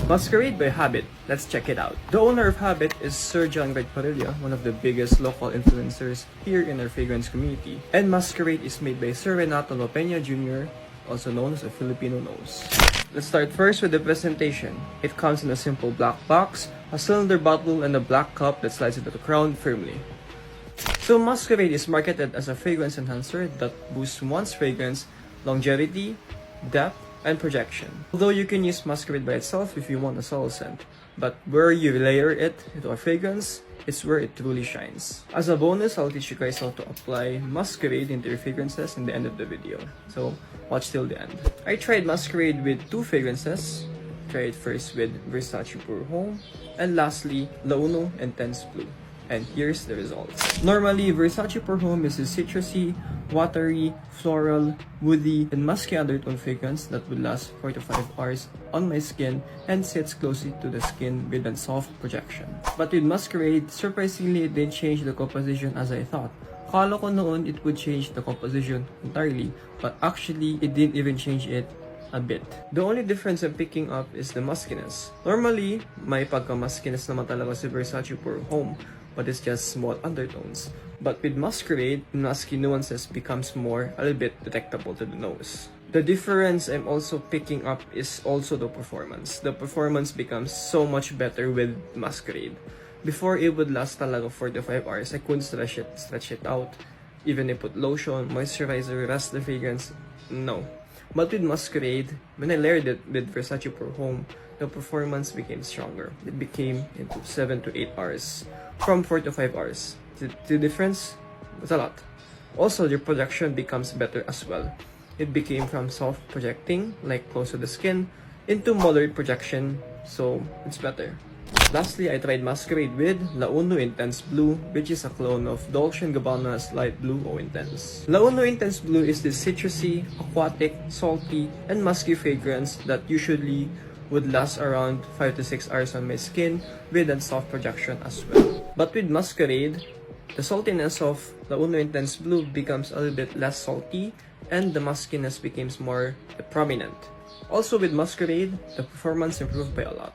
Muskerade by Habit. Let's check it out. The owner of Habit is Sir John Padilla, one of the biggest local influencers here in our fragrance community. And Muskerade is made by Sir Renato Lopena Jr., also known as a Filipino nose. Let's start first with the presentation. It comes in a simple black box, a cylinder bottle, and a black cup that slides into the crown firmly. So Muskerade is marketed as a fragrance enhancer that boosts one's fragrance longevity, depth, and projection. Although you can use Muskerade by itself if you want a solo scent, but where you layer it into a fragrance, it's where it truly shines. As a bonus, I'll teach you guys how to apply Muskerade into your fragrances in the end of the video. So watch till the end. I tried Muskerade with 2 fragrances. Tried first with Versace Pure Home, and lastly, La Uno Intense Blue. And here's the results. Normally, Versace Pure Home is a citrusy, watery, floral, woody, and musky undertone fragrance that would last 4 to 5 hours on my skin and sits closely to the skin with a soft projection. But with Muskerade, surprisingly, it didn't change the composition as I thought. Kala ko noon it would change the composition entirely, but actually, it didn't even change it a bit. The only difference I'm picking up is the muskiness. Normally, may pagka-muskiness naman talaga si Versace Pure Home, but it's just small undertones. But with Muskerade, musky nuances becomes a little bit detectable to the nose. The difference I'm also picking up is also the performance. The performance becomes so much better with Muskerade. Before, it would last talaga 4 to 5 hours. I couldn't stretch it out. Even I put lotion, moisturizer, rest the fragrance, no. But with Muskerade, when I layered it with Versace Pure Home, the performance became stronger. It became into 7 to 8 hours from 4 to 5 hours. The difference was a lot. Also, your projection becomes better as well. It became from soft projecting, like close to the skin, into moderate projection, so it's better. Lastly, I tried Muskerade with La Uno Intense Blue, which is a clone of Dolce & Gabbana's Light Blue O Intense. La Uno Intense Blue is this citrusy, aquatic, salty, and musky fragrance that usually would last around 5 to 6 hours on my skin with a soft projection as well. But with Muskerade, the saltiness of La Uno Intense Blue becomes a little bit less salty and the muskiness becomes more prominent. Also with Muskerade, the performance improved by a lot.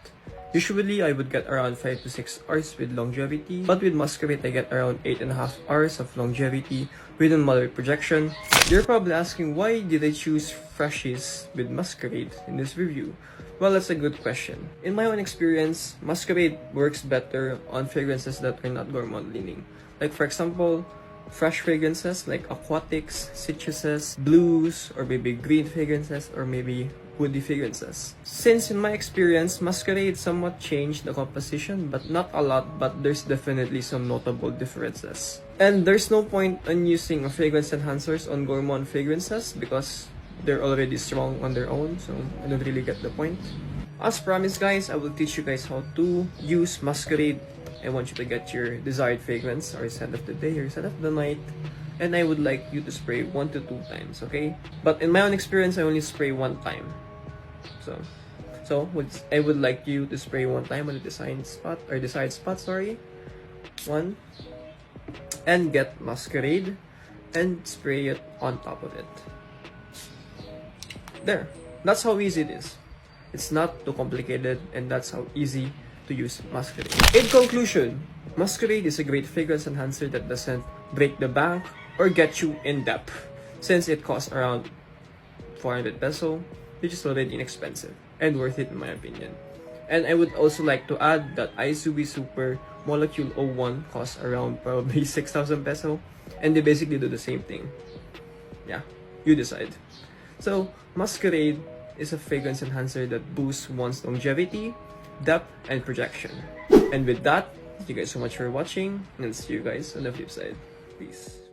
Usually, I would get around 5 to 6 hours with longevity, but with Muskerade, I get around 8.5 hours of longevity with a moderate projection. You're probably asking, why did I choose Freshies with Muskerade in this review? Well, that's a good question. In my own experience, Muskerade works better on fragrances that are not gourmand leaning. Like for example, fresh fragrances like aquatics, citruses, blues, or maybe green fragrances, or maybe woody fragrances. Since in my experience, Muskerade somewhat changed the composition, but not a lot, but there's definitely some notable differences. And there's no point in using a fragrance enhancers on gourmand fragrances because they're already strong on their own, so I don't really get the point. As promised guys, I will teach you guys how to use Muskerade. I want you to get your desired fragrance or scent of the day or scent of the night, and I would like you to spray 1 to 2 times, okay? But in my own experience, I only spray 1 time. So I would like you to spray 1 time on the desired spot, sorry. 1. And get Muskerade and spray it on top of it. There. That's how easy it is. It's not too complicated, and that's how easy to use Muskerade. In conclusion, Muskerade is a great fragrance enhancer that doesn't break the bank or get you in depth, since it costs around 400 peso, which is already inexpensive and worth it in my opinion. And I would also like to add that Izumi Super Molecule 01 costs around probably 6,000 peso, and they basically do the same thing. Yeah, you decide. So, Muskerade is a fragrance enhancer that boosts one's longevity, depth, and projection. And with that, thank you guys so much for watching, and I'll see you guys on the flip side. Peace.